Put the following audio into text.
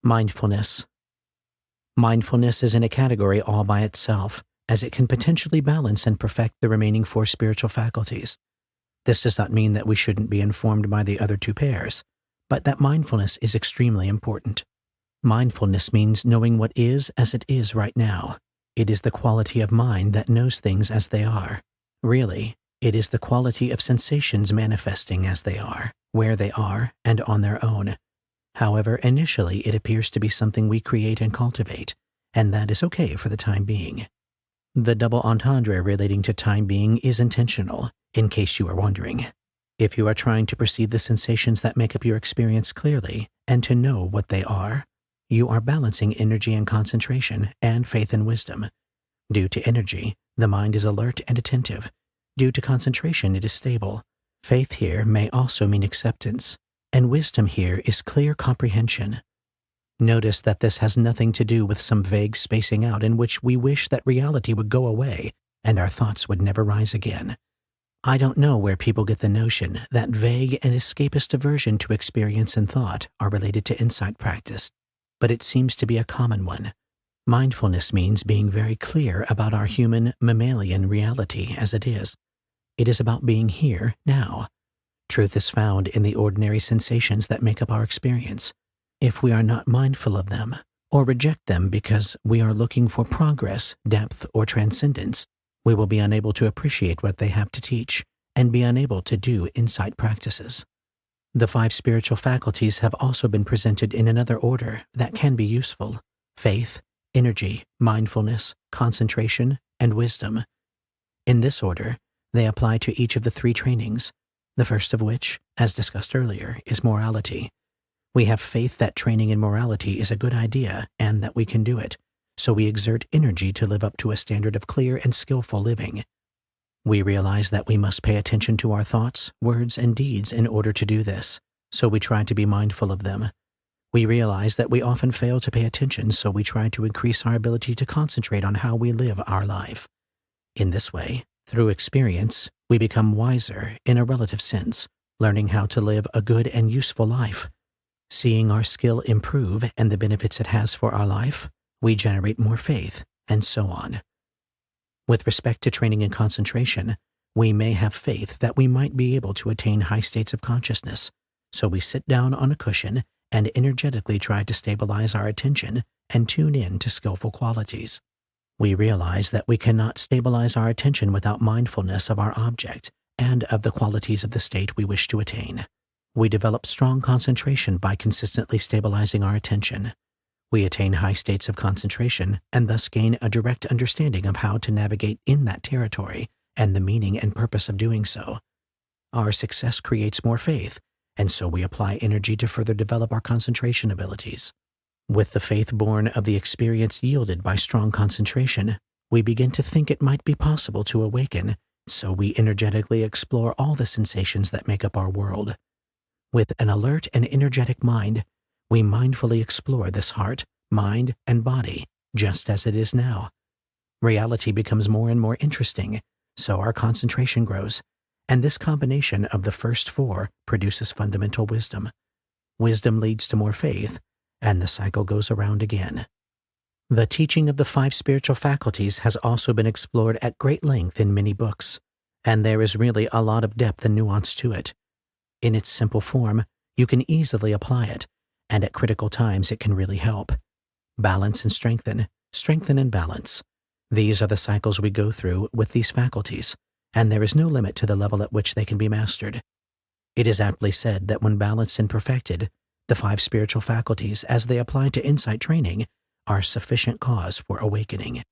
Mindfulness. Mindfulness is in a category all by itself, as it can potentially balance and perfect the remaining 4 spiritual faculties. This does not mean that we shouldn't be informed by the other 2 pairs, but that mindfulness is extremely important. Mindfulness means knowing what is as it is right now. It is the quality of mind that knows things as they are. Really, it is the quality of sensations manifesting as they are, where they are, and on their own. However, initially it appears to be something we create and cultivate, and that is okay for the time being. The double entendre relating to time being is intentional, in case you are wondering. If you are trying to perceive the sensations that make up your experience clearly, and to know what they are, you are balancing energy and concentration, and faith and wisdom. Due to energy, the mind is alert and attentive. Due to concentration, it is stable. Faith here may also mean acceptance, and wisdom here is clear comprehension. Notice that this has nothing to do with some vague spacing out in which we wish that reality would go away and our thoughts would never rise again. I don't know where people get the notion that vague and escapist aversion to experience and thought are related to insight practice, but it seems to be a common one. Mindfulness means being very clear about our human, mammalian reality as it is. It is about being here, now. Truth is found in the ordinary sensations that make up our experience. If we are not mindful of them, or reject them because we are looking for progress, depth, or transcendence, we will be unable to appreciate what they have to teach, and be unable to do insight practices. The 5 spiritual faculties have also been presented in another order that can be useful: faith, energy, mindfulness, concentration, and wisdom. In this order, they apply to each of the 3 trainings, the first of which, as discussed earlier, is morality. We have faith that training in morality is a good idea and that we can do it, so we exert energy to live up to a standard of clear and skillful living. We realize that we must pay attention to our thoughts, words, and deeds in order to do this, so we try to be mindful of them. We realize that we often fail to pay attention, so we try to increase our ability to concentrate on how we live our life. In this way, through experience, we become wiser in a relative sense, learning how to live a good and useful life. Seeing our skill improve and the benefits it has for our life, we generate more faith, and so on. With respect to training in concentration, we may have faith that we might be able to attain high states of consciousness, so we sit down on a cushion and energetically try to stabilize our attention and tune in to skillful qualities. We realize that we cannot stabilize our attention without mindfulness of our object and of the qualities of the state we wish to attain. We develop strong concentration by consistently stabilizing our attention. We attain high states of concentration and thus gain a direct understanding of how to navigate in that territory and the meaning and purpose of doing so. Our success creates more faith, and so we apply energy to further develop our concentration abilities. With the faith born of the experience yielded by strong concentration, we begin to think it might be possible to awaken, so we energetically explore all the sensations that make up our world. With an alert and energetic mind, we mindfully explore this heart, mind, and body, just as it is now. Reality becomes more and more interesting, so our concentration grows, and this combination of the first 4 produces fundamental wisdom. Wisdom leads to more faith, and the cycle goes around again. The teaching of the 5 spiritual faculties has also been explored at great length in many books, and there is really a lot of depth and nuance to it. In its simple form, you can easily apply it, and at critical times it can really help. Balance and strengthen, strengthen and balance. These are the cycles we go through with these faculties, and there is no limit to the level at which they can be mastered. It is aptly said that when balanced and perfected, the 5 spiritual faculties, as they apply to insight training, are sufficient cause for awakening.